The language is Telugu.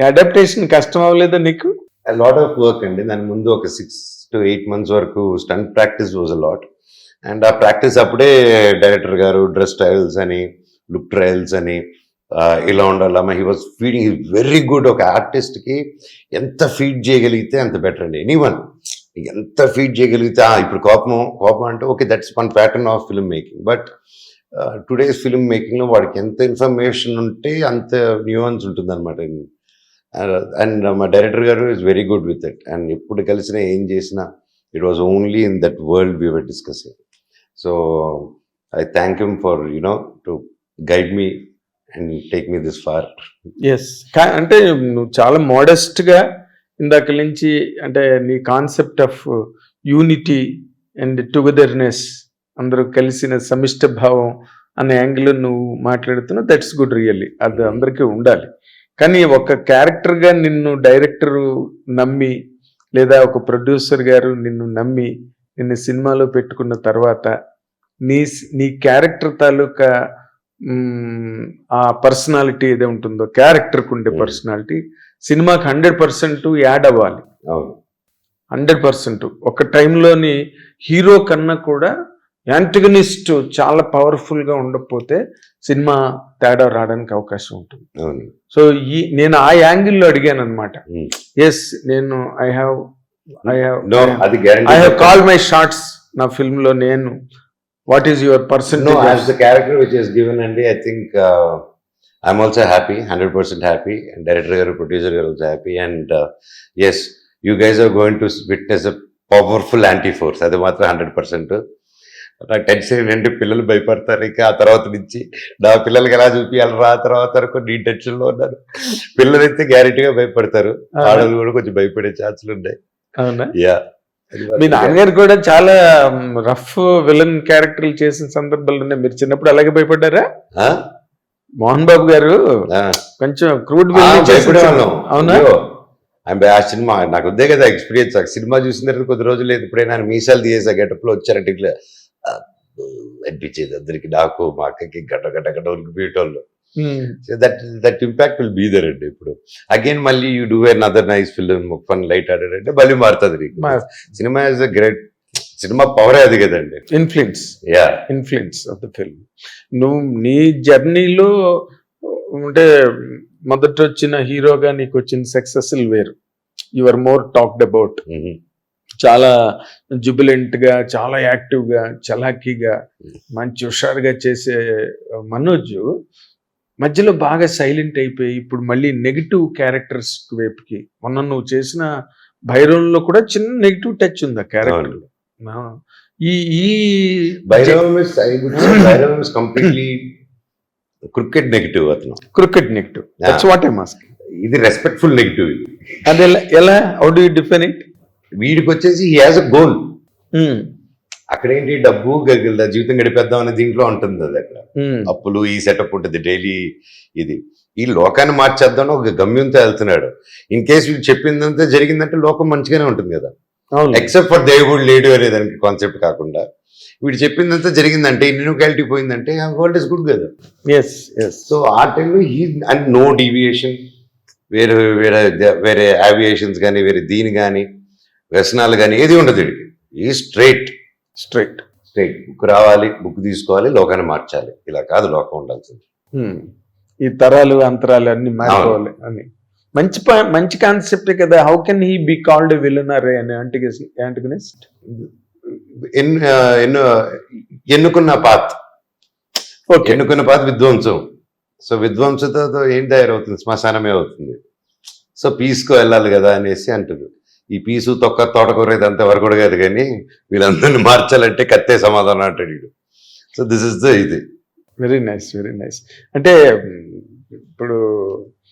అడాప్టేషన్ కష్టం అవ్వలేదా నీకు? లాట్ ఆఫ్ వర్క్ అండి. దాని ముందు ఒక 6 to 8 months వరకు stunt practice was a lot. And ఆ ప్రాక్టీస్ అప్పుడే డైరెక్టర్ గారు డ్రెస్ ట్రయల్స్ అని, లుక్ ట్రయల్స్ అని, ఇలా ఉండాలమ్మా, he was feeding, he very good. ఒక ఆర్టిస్ట్కి ఎంత ఫీడ్ చేయగలిగితే అంత బెటర్ అండి. ఎనీవన్ ఎంత ఫీడ్ చేయగలిగితే ఇప్పుడు కోపం అంటే okay, that's one pattern of film making. But today's film మేకింగ్లో వాడికి ఎంత ఇన్ఫర్మేషన్ ఉంటే అంత న్యూయాన్స్ ఉంటుంది అనమాట. అండ్ మా డైరెక్టర్ గారు is very good with it. And ఎప్పుడు కలిసినా ఏం చేసినా it was only in that world we were discussing. So I thank him for to guide me and take me this far. Yes, అంటే నువ్వు చాలా మోడెస్ట్గా ఇందాక నుంచి, అంటే నీ concept of unity and togetherness, అందరూ కలిసిన సమిష్ట భావం అనే యాంగిల్ నువ్వు మాట్లాడుతున్నావు. That's good really. అది అందరికీ ఉండాలి. కానీ ఒక క్యారెక్టర్గా నిన్ను డైరెక్టరు నమ్మి, లేదా ఒక ప్రొడ్యూసర్ గారు నిన్ను నమ్మి నిన్ను సినిమాలో పెట్టుకున్న తర్వాత నీ క్యారెక్టర్ తాలూకా ఆ పర్సనాలిటీ ఏదో ఉంటుందో, క్యారెక్టర్కి ఉండే పర్సనాలిటీ సినిమాకి 100% యాడ్ అవ్వాలి. 100%. ఒక టైంలోని హీరో కన్నా కూడా యాంటగనిస్ట్ చాలా పవర్ఫుల్గా ఉండకపోతే సినిమా తేడా రావడానికి అవకాశం ఉంటుంది. సో నేను ఆ యాంగిల్లో అడిగాను అనమాట. ఎస్, నేను I have call my shorts నా ఫిల్మ్ లో. నేను what is your percentage as the character which is given అండి. I think I'm also happy, 100% happy. And director గారు, ప్రొడ్యూసర్ గారు also happy. And yes, you guys are going to witness a powerful anti force. అది మాత్రం 100%. నాకు టెన్షన్ ఏంటంటే పిల్లలు భయపడతారు. ఇంకా ఆ తర్వాత నుంచి నా పిల్లలకి ఎలా చూపించాలరా ఆ తర్వాత వరకు నీ టెన్షన్లో ఉన్నారు. పిల్లలైతే గ్యారెంటీగా భయపడతారు, ఆడవాళ్ళు కూడా కొంచెం భయపడే ఛాన్సులు ఉన్నాయి. అవునా? యా. మీ నాన్నగారు కూడా చాలా రఫ్ విలన్ క్యారెక్టర్లు చేసిన సందర్భాలు ఉన్నాయి. మీరు చిన్నప్పుడు అలాగే భయపడ్డారా? మోహన్ బాబు గారు కొంచెం క్రూడ్ భయపడేవాళ్ళం. అవునా? ఆ సినిమా నాకు వద్దే కదా ఎక్స్పీరియన్స్. ఆ సినిమా చూసిన తర్వాత కొద్ది రోజులు లేదు, ఇప్పుడైనా మీసాలు తీసేసా గెటప్లో వచ్చారంటే ఇట్లా అనిపించేది అందరికి. నాకు మా అక్కకి గడ్డ ఉరికిపోయేటోళ్ళు. That impact will be there అండి. ఇప్పుడు అగైన్ మళ్ళీ you do another nice film, fun light order అంటే మళ్ళీ మారుతుంది. Cinema is a great, cinema పవరే అది కదండి. Influence of the film. నువ్వు నీ జర్నీలో అంటే మొదట వచ్చిన హీరోగా నీకు వచ్చిన సక్సెస్ వేరు. You are more talked about. చాలా జుబిలెంట్ గా, చాలా యాక్టివ్ గా, చలాకీగా, మంచి హుషారుగా చేసే మనోజ్ మధ్యలో బాగా సైలెంట్ అయిపోయి ఇప్పుడు మళ్ళీ నెగిటివ్ క్యారెక్టర్స్ వైపుకి, మొన్న నువ్వు చేసిన భైరవంలో కూడా చిన్న నెగిటివ్ టచ్ ఉంది ఆ క్యారెక్టర్. క్రికెట్ నెగిటివ్, అతను cricket negative. That's what I'm asking. ఇది రెస్పెక్ట్ఫుల్ నెగిటివ్. అది ఎలా, how do you define it? వీడికి వచ్చేసి హీ హాజ్ అ గోల్. అక్కడేంటి డబ్బు జీవితం గడిపేద్దాం అనే దీంట్లో ఉంటుంది. అది అక్కడ అప్పులు, ఈ సెటప్ ఉంటుంది డైలీ. ఇది ఈ లోకాన్ని మార్చేద్దాం ఒక గమ్యంతో వెళ్తున్నాడు. ఇన్ కేస్ వీడు చెప్పిందంతా జరిగిందంటే లోకం మంచిగానే ఉంటుంది కదా, ఎక్సెప్ట్ ఫర్ దేవుడు లేడు అనే దానికి కాన్సెప్ట్ కాకుండా వీడు చెప్పిందంతా జరిగిందంటే, ఇన్ఈక్వాలిటీ పోయిందంటే వరల్డ్ ఇస్ గుడ్ కదా. సో ఆ టైంలో హీ అండ్ నో డీవియేషన్, వేరే ఏవియేషన్స్ కానీ, వేరే దీని కానీ, వ్యసనాలు కానీ ఏది ఉండదు. ఈ స్ట్రైట్ బుక్ రావాలి, బుక్ తీసుకోవాలి, లోకాన్ని మార్చాలి. ఇలా కాదు లోకం ఉండాల్సింది. ఈ తరాలు అంతరాలు అన్ని మారిపోవాలి అని మంచి కాన్సెప్ట్ కదా. How can he be called villain or an antagonist? ఎన్నుకున్న పాత్ విధ్వంసం. సో విధ్వంసంతో ఏం తయారవుతుంది? శ్మశానమే అవుతుంది. సో పీస్కు వెళ్ళాలి కదా అనేసి అంటుంది. ఈ పీసు తోటకూర ఇదంతా వరకు కూడా కాదు, కానీ వీళ్ళందరినీ మార్చాలంటే కత్తే సమాధానం అంటాడు. సో దిస్ ఇస్ ద ఇది. Very nice. అంటే ఇప్పుడు